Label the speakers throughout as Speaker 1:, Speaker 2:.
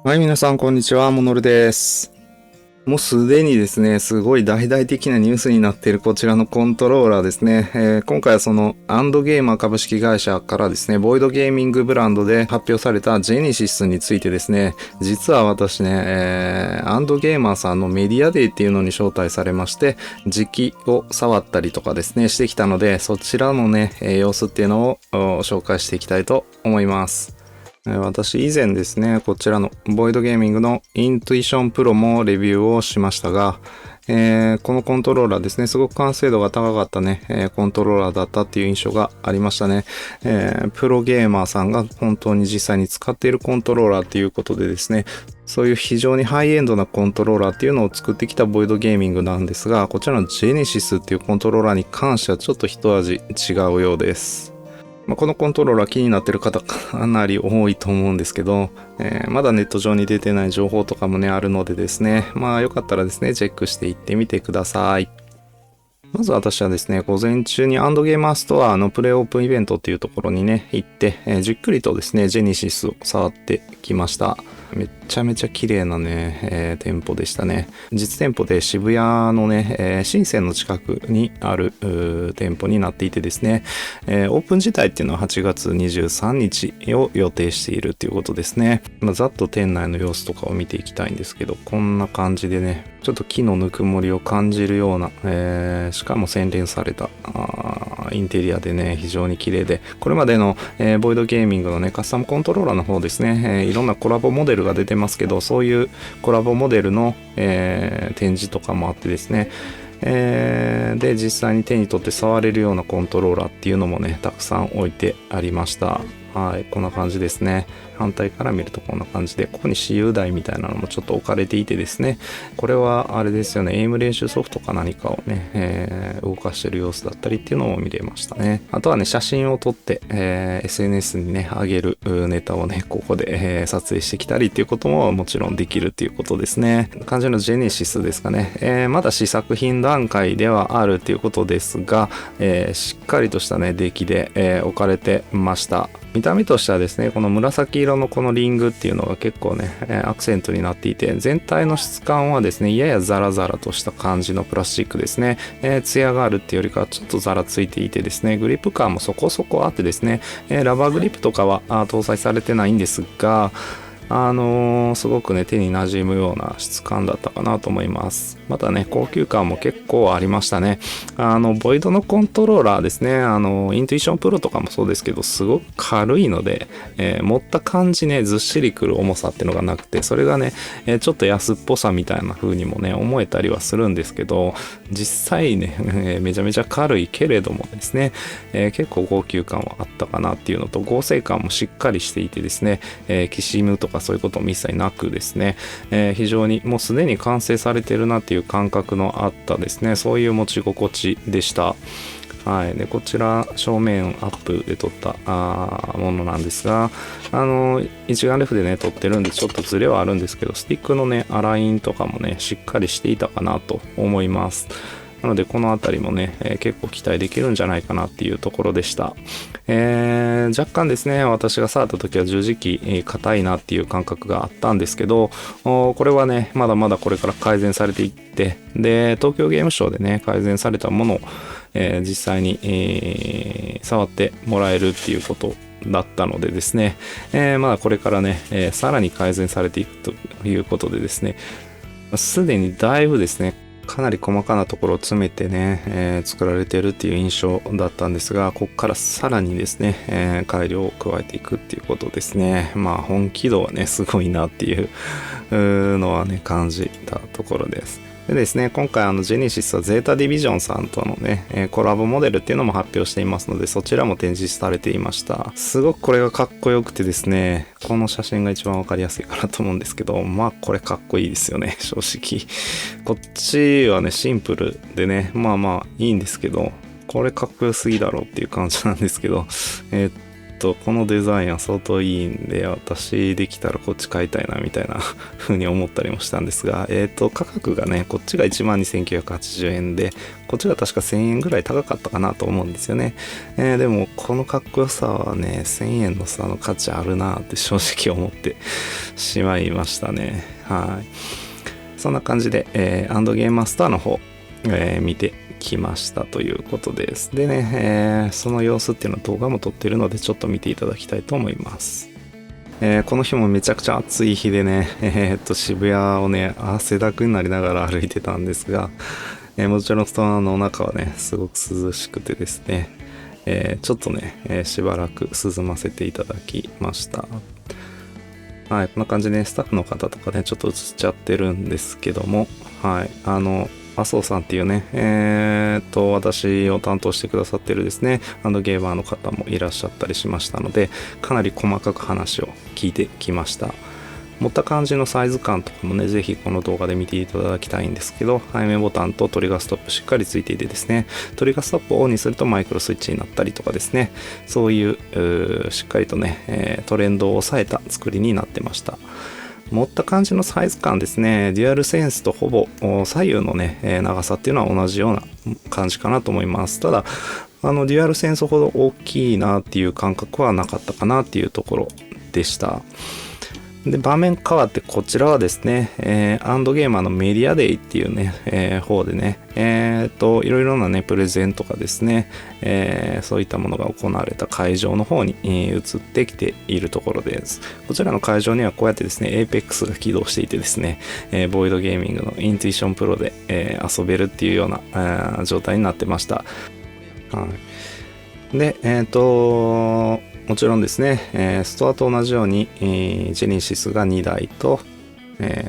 Speaker 1: はい、皆さん、こんにちは。モノルです。もうすでにですね、すごい大々的なニュースになっているこちらのコントローラーですね。今回はそのアンドゲーマー株式会社からですね、ボイドゲーミングブランドで発表されたジェネシスについてですね、実は私ね、アンドゲーマーさんのメディアデーっていうのに招待されまして、実機を触ったりとかですね、してきたので、そちらのね、様子っていうのを紹介していきたいと思います。私以前ですね、こちらのボイドゲーミングのイントゥイションプロもレビューをしましたが、このコントローラーですね、すごく完成度が高かったね、コントローラーだったっていう印象がありましたね。プロゲーマーさんが本当に実際に使っているコントローラーっていうことでですね、そういう非常にハイエンドなコントローラーっていうのを作ってきたボイドゲーミングなんですが、こちらのジェネシスっていうコントローラーに関してはちょっと一味違うようです。このコントローラー気になってる方かなり多いと思うんですけど、まだネット上に出てない情報とかもねあるのでですね、よかったらですねチェックしていってみてください。まず私はですね、午前中にアンドゲーマーストアのプレイオープンイベントっていうところにね、行って、じっくりとですね、ジェネシスを触ってきました。めちゃめちゃ綺麗なね、店舗でしたね。実店舗で渋谷のね、深センの近くにある店舗になっていてですね、オープン自体っていうのは8月23日を予定しているということですね。ざっと店内の様子とかを見ていきたいんですけど、こんな感じでね、ちょっと木のぬくもりを感じるような、しかも洗練されたインテリアでね、非常に綺麗で、これまでの、ボイドゲーミングのね、カスタムコントローラーの方ですね、いろんなコラボモデルが出てますけど、そういうコラボモデルの、展示とかもあってですね、で実際に手に取って触れるようなコントローラーっていうのもねたくさん置いてありました。はい、こんな感じですね。反対から見るとこんな感じで、ここに私有台みたいなのもちょっと置かれていてですね、これはあれですよね、エイム練習ソフトか何かをね、動かしてる様子だったりっていうのも見れましたね。あとはね、写真を撮って、SNS にね、上げるネタをね、ここで、撮影してきたりっていうことももちろんできるっていうことですね。肝心のジェネシスですかね。まだ試作品段階ではあるっていうことですが、しっかりとしたね、出来で、置かれてました。見た目としてはですね、この紫色のこのリングっていうのが結構ね、アクセントになっていて、全体の質感はですね、ややザラザラとした感じのプラスチックですね。ツヤがあるっていうよりかはちょっとザラついていてですね、グリップ感もそこそこあってですね、ラバーグリップとかは搭載されてないんですが、すごくね、手に馴染むような質感だったかなと思います。またね、高級感も結構ありましたね。ボイドのコントローラーですね、イントゥイションプロとかもそうですけど、すごく軽いので、持った感じね、ずっしりくる重さっていうのがなくて、それがね、ちょっと安っぽさみたいな風にもね、思えたりはするんですけど、実際ね、めちゃめちゃ軽いけれどもですね、結構高級感はあったかなっていうのと、合成感もしっかりしていてですね、きしむとかそういうことも一切なくですね、非常にもうすでに完成されてるなっていう感覚のあったですね、そういう持ち心地でした。はい、でこちら正面アップで撮ったものなんですが、一眼レフでね撮ってるんでちょっとズレはあるんですけど、スティックのねアラインとかもねしっかりしていたかなと思います。なのでこの辺りもね、結構期待できるんじゃないかなっていうところでした。若干ですね、私が触った時は十字キー硬いなっていう感覚があったんですけど、これはねまだまだこれから改善されていって、で東京ゲームショウでね改善されたものを、実際に、触ってもらえるっていうことだったのでですね、まだこれからね、さらに改善されていくということでですね、すでにだいぶですねかなり細かなところを詰めてね、作られているっていう印象だったんですが、ここからさらにですね、改良を加えていくっていうことですね。本気度はねすごいなっていうのはね感じたところです。でですね、今回ジェネシスはゼータディビジョンさんとのね、コラボモデルっていうのも発表していますので、そちらも展示されていました。すごくこれがかっこよくてですね、この写真が一番わかりやすいかなと思うんですけど、これかっこいいですよね、正直。こっちはね、シンプルでね、いいんですけど、これかっこよすぎだろうっていう感じなんですけど、このデザインは相当いいんで、私できたらこっち買いたいなみたいな風に思ったりもしたんですが、価格がね、こっちが 12,980 円で、こっちが確か1000円ぐらい高かったかなと思うんですよね。でもこのかっこよさはね、1000円の差の価値あるなって正直思ってしまいましたね。はい。そんな感じで、アンドゲームマスターの方、見てきましたということです。でね、その様子っていうのは動画も撮ってるのでちょっと見ていただきたいと思います。この日もめちゃくちゃ暑い日でね、渋谷をね、汗だくになりながら歩いてたんですが、もちろんストアの中はね、すごく涼しくてですね、ちょっとね、しばらく涼ませていただきました。はい、こんな感じで、ね、スタッフの方とかね、ちょっと映っちゃってるんですけども、はい、麻生さんっていうね、私を担当してくださってるですね、ゲーマーの方もいらっしゃったりしましたので、かなり細かく話を聞いてきました。持った感じのサイズ感とかもね、ぜひこの動画で見ていただきたいんですけど、背面ボタンとトリガーストップしっかりついていてですね、トリガーストップをオンにするとマイクロスイッチになったりとかですね、そういうしっかりとね、トレンドを抑えた作りになってました。持った感じのサイズ感ですね、デュアルセンスとほぼ左右のね、長さっていうのは同じような感じかなと思います。ただ、デュアルセンスほど大きいなっていう感覚はなかったかなっていうところでした。で、場面変わってこちらはですね、アンドゲーマーのメディアデイっていうね、方でね、いろいろなね、プレゼンとかですね、そういったものが行われた会場の方に、移ってきているところです。こちらの会場にはこうやってですね、Apex が起動していてですね、ボイドゲーミングのインテュイションプロで、遊べるっていうような、状態になってました。はい。で、もちろんですね、ストアと同じように、ジェネシスが2台と、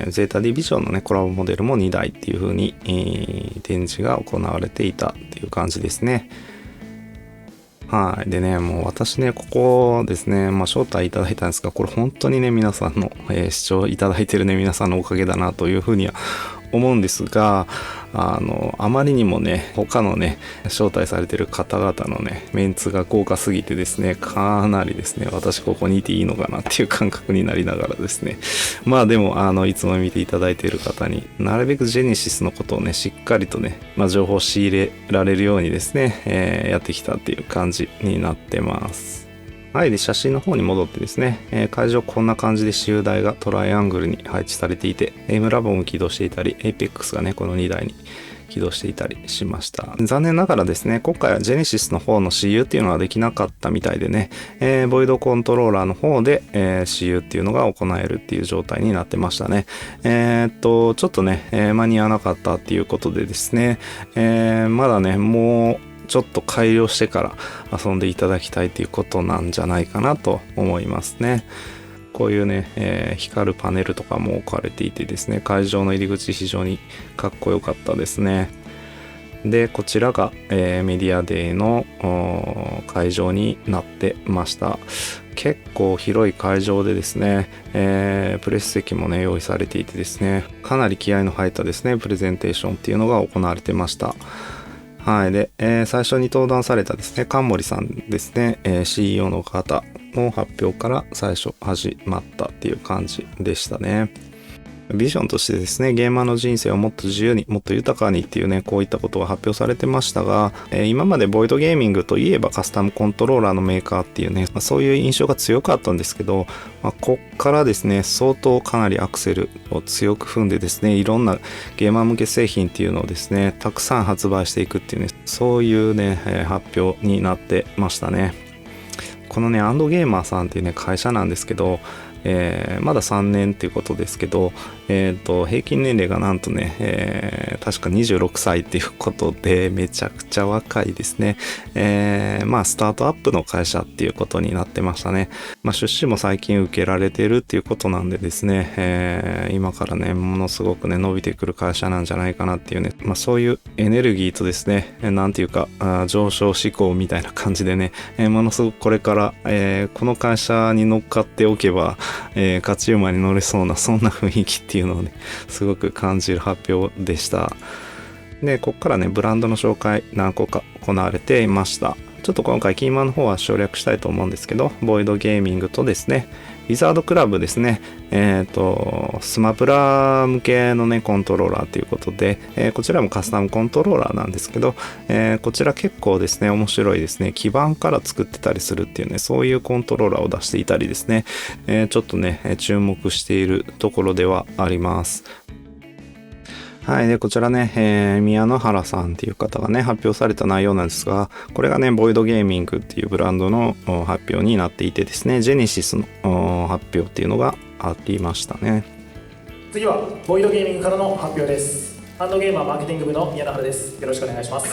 Speaker 1: ゼータディビジョンのね、コラボモデルも2台っていう風に、展示が行われていたっていう感じですね。はい。でね、もう私ね、ここですね、招待いただいたんですが、これ本当にね、皆さんの、視聴いただいてるね、皆さんのおかげだなという風には思うんですが、あまりにもね、他のね、招待されてる方々のね、メンツが豪華すぎてですね、かなりですね、私ここにいていいのかなっていう感覚になりながらですね、でも、いつも見ていただいている方になるべくジェネシスのことをね、しっかりとね、情報を仕入れられるようにですね、やってきたっていう感じになってます。はい。で、写真の方に戻ってですね、会場こんな感じで手榴弾がトライアングルに配置されていて、エイムラボも起動していたり、Apex がね、この2台に起動していたりしました。残念ながらですね、今回はジェネシスの方の CU っていうのはできなかったみたいでね、ボイドコントローラーの方で、CU っていうのが行えるっていう状態になってましたね。ちょっとね、間に合わなかったっていうことでですね、まだね、もう、ちょっと改良してから遊んでいただきたいということなんじゃないかなと思いますね。こういうね、光るパネルとかも置かれていてですね、会場の入り口非常にかっこよかったですね。で、こちらが、メディアデーの会場になってました。結構広い会場でですね、プレス席もね、用意されていてですね、かなり気合の入ったですね、プレゼンテーションっていうのが行われてました。はい。で、最初に登壇されたですね、菅森さんですね、CEO の方の発表から最初始まったっていう感じでしたね。ビジョンとしてですね、ゲーマーの人生をもっと自由に、もっと豊かにっていうね、こういったことが発表されてましたが、今までボイドゲーミングといえばカスタムコントローラーのメーカーっていうね、そういう印象が強かったんですけど、こっからですね、相当かなりアクセルを強く踏んでですね、いろんなゲーマー向け製品っていうのをですね、たくさん発売していくっていうね、そういうね、発表になってましたね。このね、アンドゲーマーさんっていうね、会社なんですけど、まだ3年っていうことですけど、平均年齢がなんとね、確か26歳っていうことでめちゃくちゃ若いですね。スタートアップの会社っていうことになってましたね。出資も最近受けられてるっていうことなんでですね、今からね、ものすごくね、伸びてくる会社なんじゃないかなっていうね、そういうエネルギーとですね、なんていうか、上昇志向みたいな感じでね、ものすごくこれから、この会社に乗っかっておけば、勝ち馬に乗れそうなそんな雰囲気っていうのをねすごく感じる発表でした。でここからねブランドの紹介何個か行われていました。ちょっと今回キーマンの方は省略したいと思うんですけど、ボイドゲーミングとですね、ウィザードクラブですね、スマブラ向けのね、コントローラーということで、こちらもカスタムコントローラーなんですけど、こちら結構ですね、面白いですね、基板から作ってたりするっていうね、そういうコントローラーを出していたりですね、ちょっとね、注目しているところではあります。はい。で、こちらね、宮野原さんっていう方がね、発表された内容なんですが、これがね、ボイドゲーミングっていうブランドの発表になっていてですね、ジェネシスの発表っていうのがありましたね。
Speaker 2: 次は、ボイドゲーミングからの発表です。ハンドゲーマーマーケティング部の宮野原です。よろしくお願いします。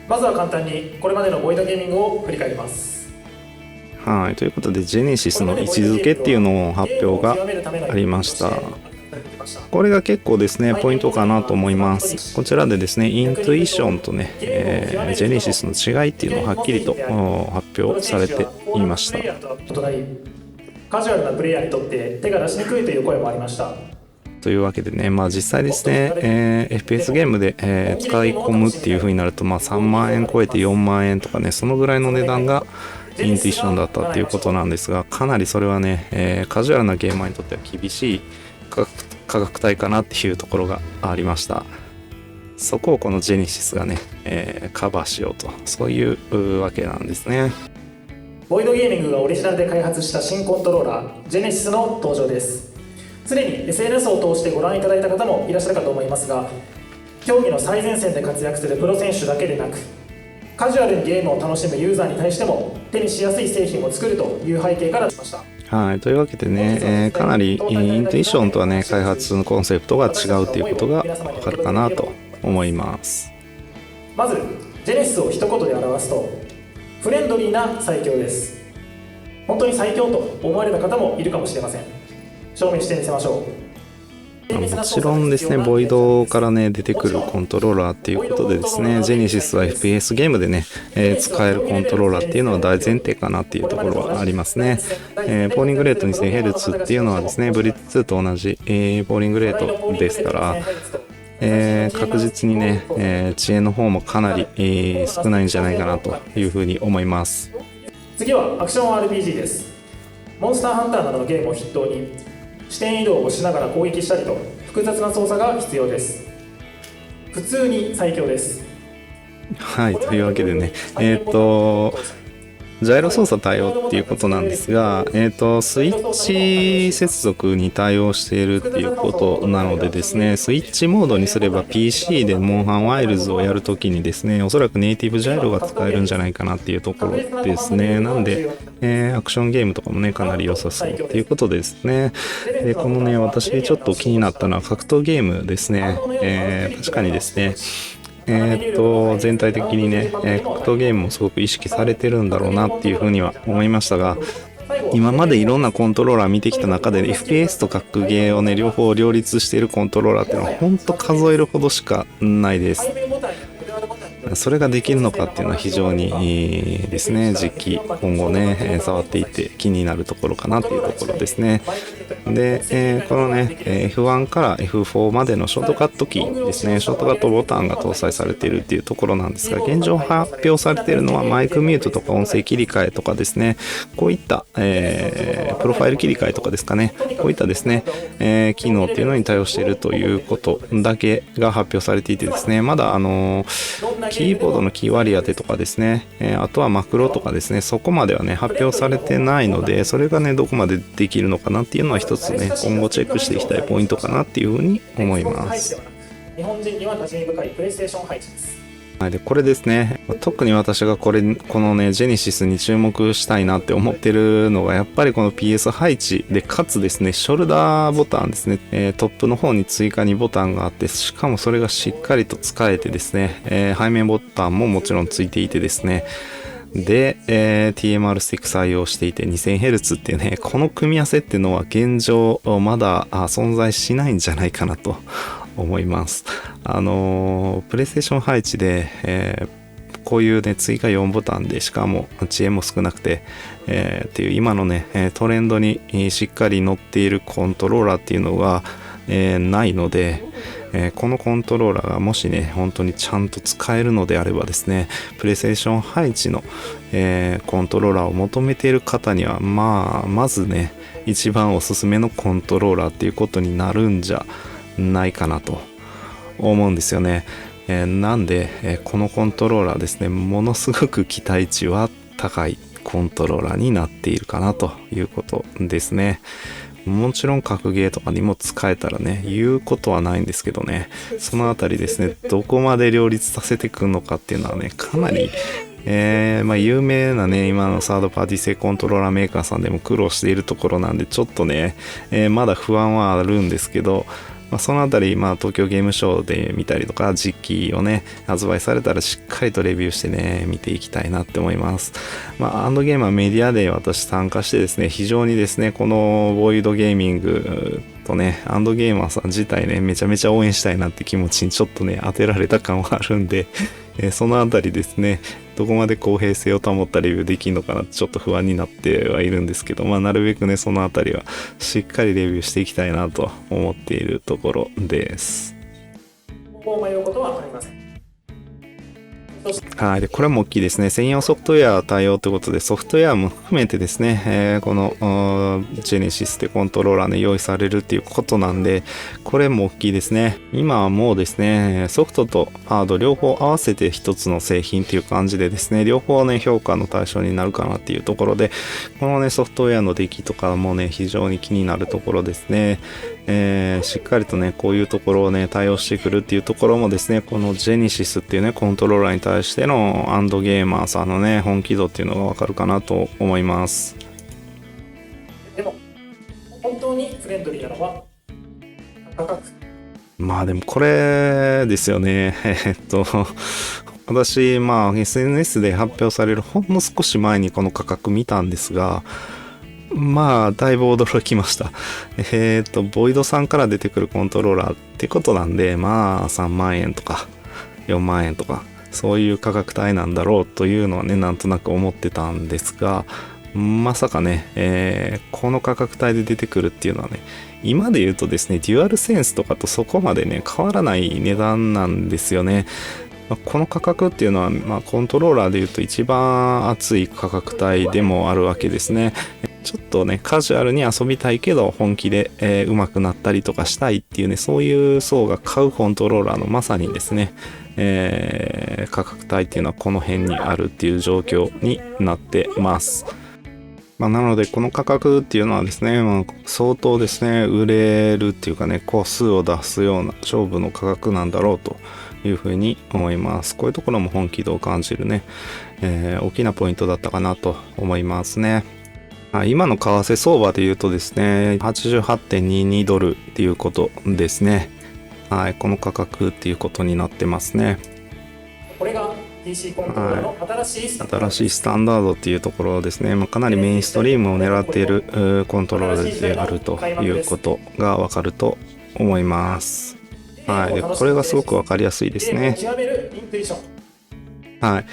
Speaker 2: まずは簡単に、これまでのボイドゲーミングを振り返ります。
Speaker 1: はい。ということで、ジェネシスの位置づけっていうのを発表がありました。これが結構ですね、ポイントかなと思います。こちらでですね、イントゥイションとね、ジェネシスの違いっていうのをはっきりと発表されていました。
Speaker 2: カジュアルなプレイヤーにとって手が出しにくいという声もありました。
Speaker 1: というわけでね、実際ですね、FPS ゲームで、使い込むっていう風になると、3万円超えて4万円とかね、そのぐらいの値段がイントゥイションだったっていうことなんですが、かなりそれはね、カジュアルなゲーマーにとっては厳しい価格帯かなっていうところがありました。そこをこのジェネシスがね、カバーしようと、そういうわけなんですね。
Speaker 2: ボイドゲーミングがオリジナルで開発した新コントローラー、ジェネシスの登場です。すでに SNS を通してご覧いただいた方もいらっしゃるかと思いますが、競技の最前線で活躍するプロ選手だけでなく、カジュアルにゲームを楽しむユーザーに対しても手にしやすい製品を作るという背景からしました。
Speaker 1: はい。というわけでね、かなりイントゥイションとはね、開発のコンセプトが違うということがわかるかなと思います。
Speaker 2: まず、ジェネシスを一言で表すと、フレンドリーな最強です。本当に最強と思われた方もいるかもしれません。証明してみせましょう。
Speaker 1: もちろんですね、ボイドからね、出てくるコントローラーっていうことでですね、ジェネシスは FPS ゲームでね、使えるコントローラーっていうのは大前提かなっていうところはありますね。ポーリングレート 2000Hz っていうのはですね、ブリッツ2と同じ、ポーリングレートですから、確実にね、遅延の方もかなり、少ないんじゃないかなというふうに思います。
Speaker 2: 次はアクション RPG です。モンスターハンターなどのゲームを筆頭に視点移動をしながら攻撃したりと複雑な操作が必要です。普通に最強です。
Speaker 1: はい、というわけでね、ジャイロ操作対応っていうことなんですが、スイッチ接続に対応しているっていうことなのでですね、スイッチモードにすれば PC でモンハンワイルズをやるときにですね、おそらくネイティブジャイロが使えるんじゃないかなっていうところですね。なんで、アクションゲームとかもね、かなり良さそうっていうことですね。で、このね、私ちょっと気になったのは格闘ゲームですね。確かにですね、全体的にね、格闘ゲームもすごく意識されてるんだろうなっていうふうには思いましたが、今までいろんなコントローラー見てきた中で、FPS と格ゲーをね、両方両立しているコントローラーっていうのは本当数えるほどしかないです。それができるのかっていうのは非常にですね、実機今後ね、触っていって気になるところかなっていうところですね。で、このね、F1 から F4 までのショートカットキーですね、ショートカットボタンが搭載されているっていうところなんですが、現状発表されているのはマイクミュートとか音声切り替えとかですね、こういった、プロファイル切り替えとかですかね、こういったですね、機能っていうのに対応しているということだけが発表されていてですね、まだキーボードのキー割り当てとかですね、あとはマクロとかですね、そこまではね、発表されてないので、それがね、どこまでできるのかなっていうのは一つね、今後チェックしていきたいポイントかなっていうふうに思います。
Speaker 2: 日本人には馴染み深いプレイステーション配置です。
Speaker 1: はい、でこれですね、特に私がこのね、ジェネシスに注目したいなって思ってるのが、やっぱりこの PS 配置で、かつですね、ショルダーボタンですね、トップの方に追加にボタンがあって、しかもそれがしっかりと使えてですね、背面ボタンももちろんついていてですね、で、TMR スティック採用していて 2000Hz っていうね、この組み合わせっていうのは現状まだ存在しないんじゃないかなと思います。プレイステーション配置で、こういうね、追加4ボタンで、しかも遅延も少なくて、っていう今のね、トレンドにしっかり乗っているコントローラーっていうのが、ないので、このコントローラーがもしね本当にちゃんと使えるのであればですね、プレイステーション配置の、コントローラーを求めている方にはまずね一番おすすめのコントローラーっていうことになるんじゃないかなと思うんですよね。なんで、このコントローラーですね、ものすごく期待値は高いコントローラーになっているかなということですね。もちろん格ゲーとかにも使えたらね言うことはないんですけどね、そのあたりですねどこまで両立させてくるのかっていうのはねかなり有名なね今のサードパーティー製コントローラーメーカーさんでも苦労しているところなんで、ちょっとね、まだ不安はあるんですけど、そのあたり、東京ゲームショウで見たりとか実機をね発売されたらしっかりとレビューしてね見ていきたいなって思います。アンドゲーマーメディアで私参加してですね、非常にですねこのボイドゲーミングとねアンドゲーマーさん自体ねめちゃめちゃ応援したいなって気持ちにちょっとね当てられた感はあるんでそのあたりですねどこまで公平性を保ったレビューできるのかなってちょっと不安になってはいるんですけど、なるべくねそのあたりはしっかりレビューしていきたいなと思っているところです。
Speaker 2: 迷うことはありません。
Speaker 1: はい、でこれも大きいですね。専用ソフトウェア対応ということで、ソフトウェアも含めてですね、このジェネシスでコントローラーで用意されるっていうことなんで、これも大きいですね。今はもうですね、ソフトとハード両方合わせて一つの製品っていう感じでですね、両方ね評価の対象になるかなっていうところで、このねソフトウェアの出来とかもね非常に気になるところですね。しっかりとねこういうところをね対応してくるっていうところもですね、このジェネシスっていうねコントローラーに対してのアンドゲーマーさんのね本気度っていうのがわかるかなと思います。
Speaker 2: でも本当にフレンドリーなのは価格。
Speaker 1: でもこれですよね。私SNS で発表されるほんの少し前にこの価格見たんですが、だいぶ驚きました。ボイドさんから出てくるコントローラーってことなんで、3万円とか4万円とかそういう価格帯なんだろうというのはねなんとなく思ってたんですが、まさかね、この価格帯で出てくるっていうのはね、今で言うとですねデュアルセンスとかとそこまでね変わらない値段なんですよね。この価格っていうのは、コントローラーで言うと一番熱い価格帯でもあるわけですね。ちょっとねカジュアルに遊びたいけど本気で、上手くなったりとかしたいっていうねそういう層が買うコントローラーのまさにですね、価格帯っていうのはこの辺にあるっていう状況になってます。なのでこの価格っていうのはですね、相当ですね売れるっていうかね個数を出すような勝負の価格なんだろうというふうに思います。こういうところも本気度を感じるね、大きなポイントだったかなと思いますね。今の為替相場で言うとですね 88.22 ドルっていうことですね。はい、この価格っていうことになってますね。
Speaker 2: これが PC コントローラーの新しい
Speaker 1: スタンダードっていうところですね。かなりメインストリームを狙っているコントローラーであるということがわかると思います。はい、でこれがすごくわかりやすいですね。はい、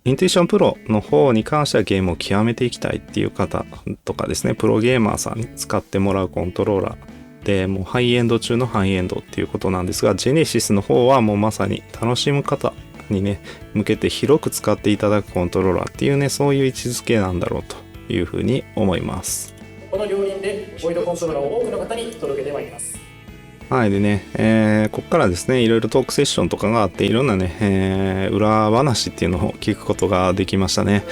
Speaker 1: インテュイションプロの方に関してはゲームを極めていきたいっていう方とかですね、プロゲーマーさんに使ってもらうコントローラーでもうハイエンド中のハイエンドっていうことなんですが、ジェネシスの方はもうまさに楽しむ方にね向けて広く使っていただくコントローラーっていうねそういう位置づけなんだろうというふうに思います。
Speaker 2: この両輪でボイドコントローラーを多くの方に届けてまいります。
Speaker 1: はいでね、ここからですねいろいろトークセッションとかがあっていろんなね、裏話っていうのを聞くことができましたね。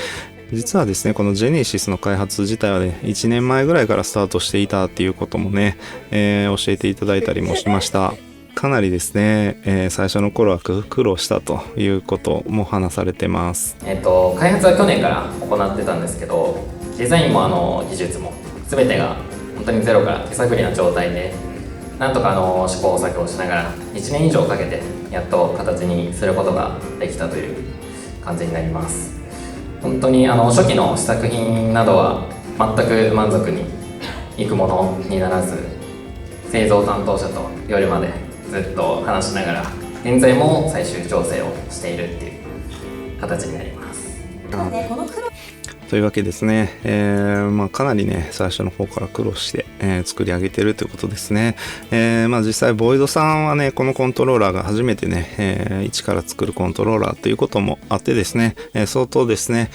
Speaker 1: 実はですねこのジェネシスの開発自体はね1年前ぐらいからスタートしていたっていうこともね、教えていただいたりもしました。かなりですね、最初の頃は苦労したということも話されてます。
Speaker 3: 開発は去年から行ってたんですけど、デザインも技術も全てが本当にゼロから手探りな状態でなんとか試行錯誤しながら1年以上かけてやっと形にすることができたという感じになります。本当に初期の試作品などは全く満足にいくものにならず、製造担当者と夜までずっと話しながら現在も最終調整をしているっていう形になります。
Speaker 1: というわけですね、かなりね最初の方から苦労して、作り上げてるということですね。実際ボイドさんはねこのコントローラーが初めてね、一から作るコントローラーということもあってですね、相当ですね、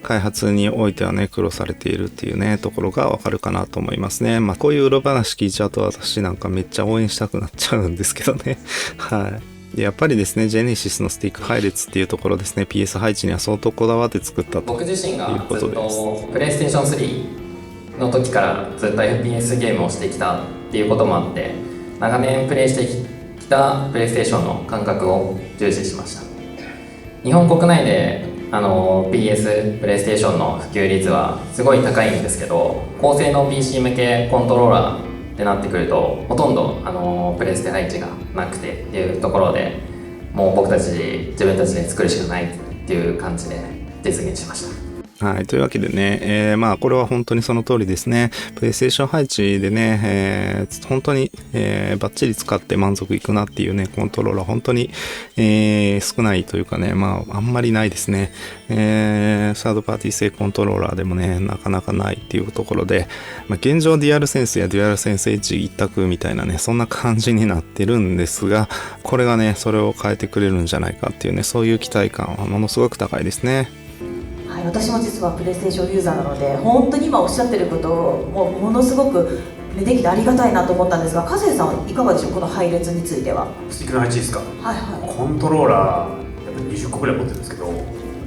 Speaker 1: 開発においてはね苦労されているっていうねところがわかるかなと思いますね。こういう裏話聞いちゃうと私なんかめっちゃ応援したくなっちゃうんですけどねはい。でやっぱりですねジェネシスのスティック配列っていうところですね PS 配置には相当こだわって作ったと
Speaker 3: 僕自身が
Speaker 1: いうこと
Speaker 3: ずっ
Speaker 1: です。
Speaker 3: とプレイステーション3の時からずっと FPS ゲームをしてきたっていうこともあって、長年プレイしてきたプレイステーションの感覚を重視しました。日本国内でPS プレイステーションの普及率はすごい高いんですけど、高性能 PC 向けコントローラーってなってくるとほとんどプレステ配置がなくてっていうところで、もう僕たち自分たちで作るしかないっていう感じで実現しました。
Speaker 1: はい、というわけでね、これは本当にその通りですね。プレイステーション配置でね、本当に、バッチリ使って満足いくなっていうね、コントローラー本当に、少ないというかね、あんまりないですね。サードパーティー製コントローラーでもね、なかなかないっていうところで、現状デュアルセンスやデュアルセンスエッジ一択みたいなね、そんな感じになってるんですが、これがね、それを変えてくれるんじゃないかっていうね、そういう期待感はものすごく高いですね。
Speaker 4: 私も実はプレイステーションユーザーなので、本当に今おっしゃってることをものすごく、ね、できてありがたいなと思ったんですが、加瀬さんはいかがでしょう、この配列については。
Speaker 5: スティックの配置ですか。
Speaker 4: はいはい。
Speaker 5: コントローラーやっぱり20個ぐらい持ってるんですけど、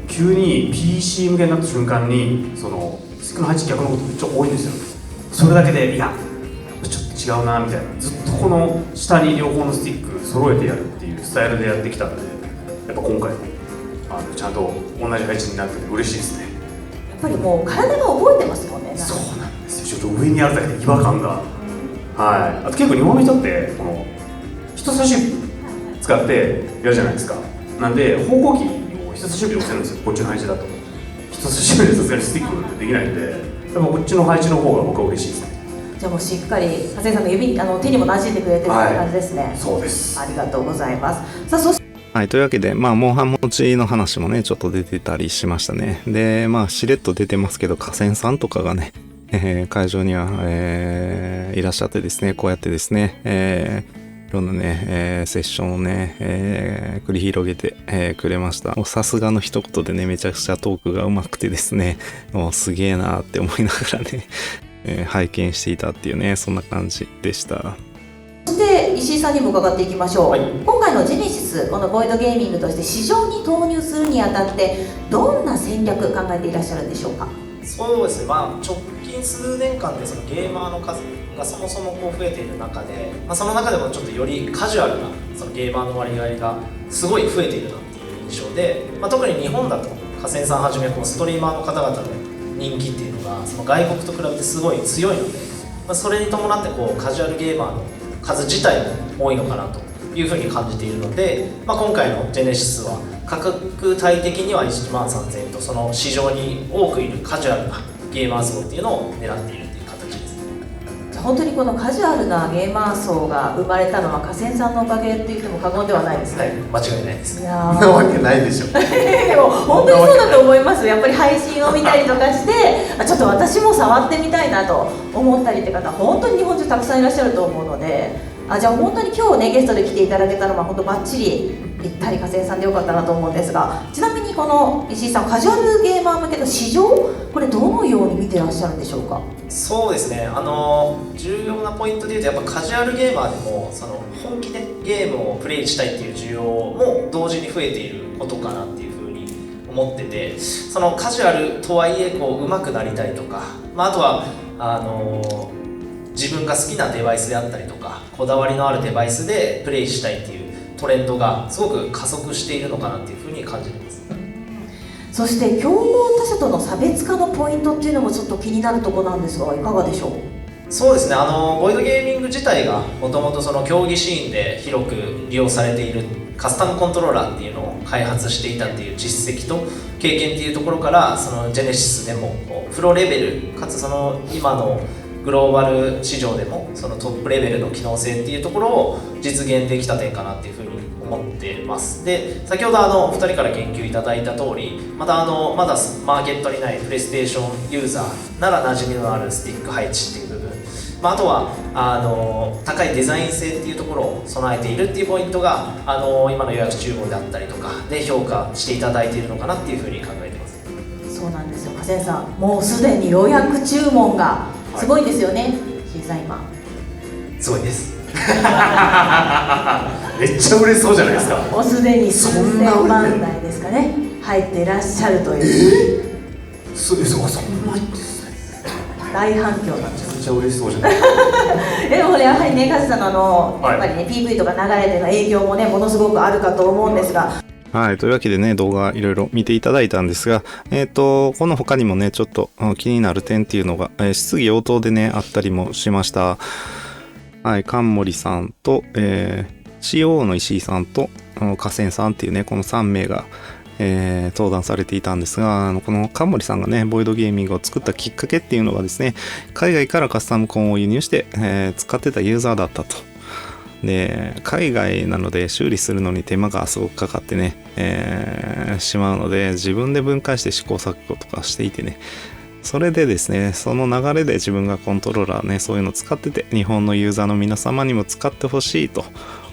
Speaker 5: 急に PC 向けになった瞬間にそのスティックの配置逆のことめっちゃ多いんですよ。それだけでいやちょっと違うなみたいな、ずっとこの下に両方のスティック揃えてやるっていうスタイルでやってきたんで、やっぱ今回ちゃんと同じ配置になってて嬉しいですね。
Speaker 4: やっぱりもう体が覚えてますもんね。
Speaker 5: そうなんですよ。ちょっと上にあるだけで違和感が、はい。あと結構日本の人ってこの人差し指使ってやるじゃないですか。なんで方向キーを人差し指で押せるんですよ、こっちの配置だと。人差し指でさすがにスティックできないんで、やっぱこっちの配置の方が僕は嬉しいですね。
Speaker 4: じゃあもうしっかり加瀬さんの指手にも馴染んでくれてる感じですね。
Speaker 5: そうです。
Speaker 4: ありがとうございます。さあそして
Speaker 1: はい、というわけで、モンハン持ちの話もね、ちょっと出てたりしましたね。で、しれっと出てますけど、河川さんとかがね、会場には、いらっしゃってですね、こうやってですね、いろんなね、セッションをね、繰り広げて、くれました。もうさすがの一言でね、めちゃくちゃトークが上手くてですね、もうすげえなーって思いながらね、拝見していたっていうね、そんな感じでした。
Speaker 4: そして石井さんにも伺っていきましょう、
Speaker 3: はい、
Speaker 4: 今回のジェネシス、このボイドゲーミングとして市場に投入するにあたってどんな戦略考えていらっしゃるんでしょうか。
Speaker 6: そうですね、直近数年間でそのゲーマーの数がそもそもこう増えている中で、その中でもちょっとよりカジュアルなそのゲーマーの割合がすごい増えているなっていう印象で、特に日本だと河川さんはじめこのストリーマーの方々の人気っていうのがその外国と比べてすごい強いので、それに伴ってこうカジュアルゲーマーの数自体も多いのかなというふうに感じているので、今回のジェネシスは価格帯的には1万3000円と、その市場に多くいるカジュアルなゲーマー層っていうのを狙っているっていう形です。
Speaker 4: じゃあ本当にこのカジュアルなゲーマー層が生まれたのは河川さんのおかげって言っても過言ではないですね。
Speaker 6: はい、間違いないです。
Speaker 4: いや
Speaker 5: そんなわけないでしょ。
Speaker 4: でも本当にそうだと思います。やっぱり配信を見たりとかしてちょっと私も触ってみたいなと思ったりって方本当に日本中たくさんいらっしゃると思うので、じゃあ本当に今日ねゲストで来ていただけたのは本当バッチリぴったり河川さんでよかったなと思うんですが、ちなみにこの石井さんカジュアルゲーマー向けの市場、これどのように見てらっしゃるんでしょうか。
Speaker 6: そうですね、重要なポイントでいうとやっぱカジュアルゲーマーでもその本気でゲームをプレイしたいっていう需要も同時に増えていることかなっていうふうに思ってて、そのカジュアルとはいえこう上手くなりたいとか、あとは自分が好きなデバイスであったりとかこだわりのあるデバイスでプレイしたいっていうトレンドがすごく加速しているのかなっていうふうに感じてます。
Speaker 4: そして競合他社との差別化のポイントっていうのもちょっと気になるところなんですがいかがでしょう。
Speaker 6: そうですね、ボイドゲーミング自体がもともとその競技シーンで広く利用されているカスタムコントローラーっていうのを開発していたっていう実績と経験っていうところから、そのジェネシスでもプロレベルかつその今のグローバル市場でもそのトップレベルの機能性っていうところを実現できた点かなっていうふうに思ってます。で、先ほどお二人から言及いただいた通り、またまだマーケットにないプレイステーションユーザーなら馴染みのあるスティック配置っていう部分、あとは高いデザイン性っていうところを備えているっていうポイントが今の予約注文であったりとかで評価していただいているのかなっていうふうに考えてます。
Speaker 4: そうなんですよ、加瀬さん、もうすでに予約注文がすごいんですよね、審査今。
Speaker 5: すごいですめっちゃ嬉しそうじゃないですか。
Speaker 4: もうすでに数千万台ですかね、入っていらっしゃるという。
Speaker 5: そんなですね。
Speaker 4: 大反響なんです。
Speaker 5: めっちゃ嬉しそうじゃない
Speaker 4: でもね、やはりね、加瀬さんの
Speaker 5: はい
Speaker 4: やっぱりね、PV とか流れての影響もね、ものすごくあるかと思うんですが。
Speaker 1: はい。というわけでね、動画いろいろ見ていただいたんですが、この他にもね、ちょっと気になる点っていうのが、質疑応答でね、あったりもしました。はい。関森さんと、COO の石井さんと、河川さんっていうね、この3名が、登壇されていたんですが、この関森さんがね、ボイドゲーミングを作ったきっかけっていうのがですね、海外からカスタムコンを輸入して、使ってたユーザーだったと。で、海外なので修理するのに手間がすごくかかってね、しまうので、自分で分解して試行錯誤とかしていてね、それでですね、その流れで自分がコントローラーね、そういうの使ってて、日本のユーザーの皆様にも使ってほしいと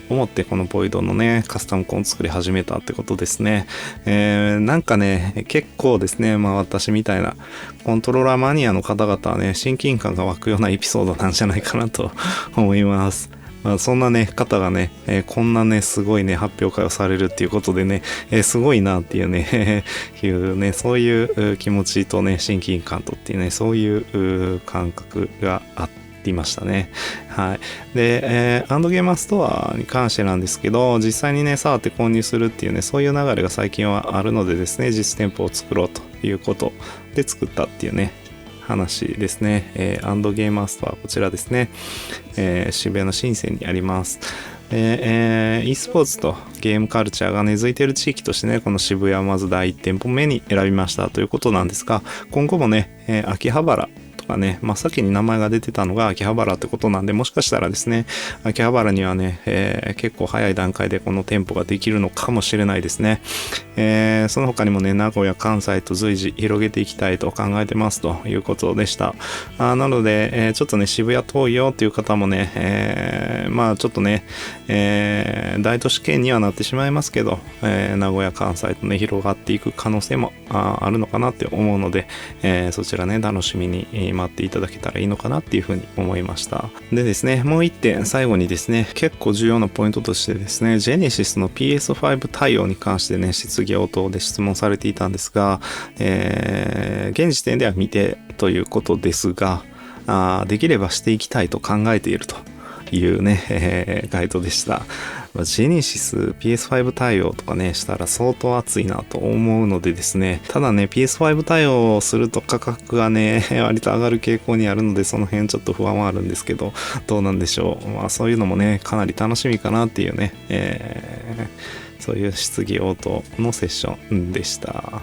Speaker 1: 思って、このボイドのね、カスタムコンを作り始めたってことですね。なんかね、結構ですね、私みたいなコントローラーマニアの方々はね、親近感が湧くようなエピソードなんじゃないかなと思います。そんなね、方がね、こんなね、すごいね、発表会をされるっていうことでね、すごいなっていうね、いうね、そういう気持ちとね、親近感とっていうね、そういう感覚がありましたね。はい。で、アンドゲーマーストアに関してなんですけど、実際にね、触って購入するっていうね、そういう流れが最近はあるのでですね、実店舗を作ろうということで作ったっていうね、話ですね。アンドゲーマーストア、こちらですね。渋谷の深センにあります。e スポーツとゲームカルチャーが根付いている地域としてね、この渋谷をまず第1店舗目に選びましたということなんですが、今後もね、秋葉原とかね、先に名前が出てたのが秋葉原ってことなんで、もしかしたらですね、秋葉原にはね、結構早い段階でこの店舗ができるのかもしれないですね。その他にもね、名古屋、関西と随時広げていきたいと考えてますということでした。なので、ちょっとね、渋谷遠いよっていう方もね、ちょっとね、大都市圏にはなってしまいますけど、名古屋、関西とね、広がっていく可能性もあるのかなって思うので、そちらね、楽しみに待っていただけたらいいのかなっていうふうに思いました。でですね、もう一点最後にですね、結構重要なポイントとしてですね、ジェネシスの PS5 対応に関してね、質疑応答で質問されていたんですが、現時点では未定ということですが、できればしていきたいと考えているというね、回答でした。ジェネシス PS5 対応とかね、したら相当熱いなと思うのでですね、ただね、PS5 対応すると価格がね、割と上がる傾向にあるので、その辺ちょっと不安はあるんですけど、どうなんでしょう。そういうのもね、かなり楽しみかなっていうね、そういう質疑応答のセッションでした。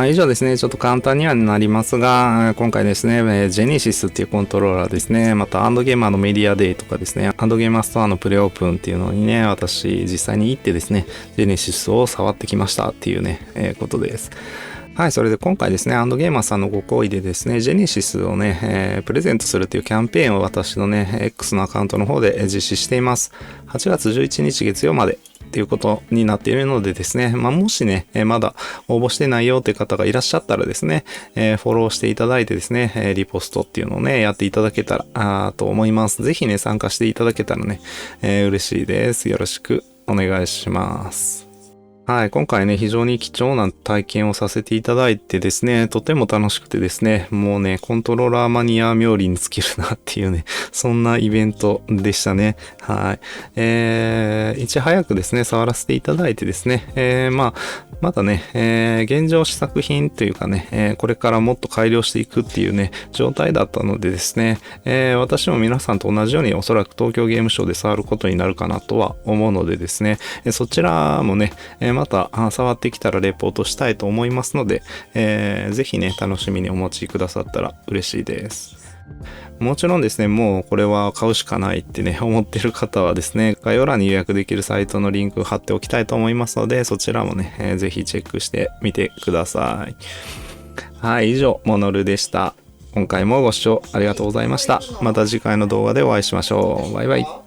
Speaker 1: 以上ですね、ちょっと簡単にはなりますが、今回ですね、ジェネシスっていうコントローラーですね、またアンドゲーマーのメディアデイとかですね、アンドゲーマーストアのプレオープンっていうのにね、私実際に行ってですね、ジェネシスを触ってきましたっていうね、ことです。はい、それで今回ですね、アンドゲーマーさんのご好意でですね、ジェネシスをね、プレゼントするというキャンペーンを私のね、X のアカウントの方で実施しています。8月11日月曜まで。っていうことになっているのでですね、もしね、まだ応募してないよっていう方がいらっしゃったらですね、フォローしていただいてですね、リポストっていうのをね、やっていただけたらと思います。ぜひね、参加していただけたらね、嬉しいです。よろしくお願いします。はい、今回ね、非常に貴重な体験をさせていただいてですね、とても楽しくてですね、もうね、コントローラーマニア冥利に尽きるなっていうね、そんなイベントでしたね。はい。いち早くですね、触らせていただいてですね、まだね、現状試作品というかね、これからもっと改良していくっていうね、状態だったのでですね、私も皆さんと同じようにおそらく東京ゲームショウで触ることになるかなとは思うのでですね、そちらもね、また触ってきたらレポートしたいと思いますので、ぜひね、楽しみにお待ちくださったら嬉しいです。もちろんですね、もうこれは買うしかないってね、思ってる方はですね、概要欄に予約できるサイトのリンク貼っておきたいと思いますので、そちらもね、ぜひチェックしてみてください。はい、以上、モノルでした。今回もご視聴ありがとうございました。また次回の動画でお会いしましょう。バイバイ。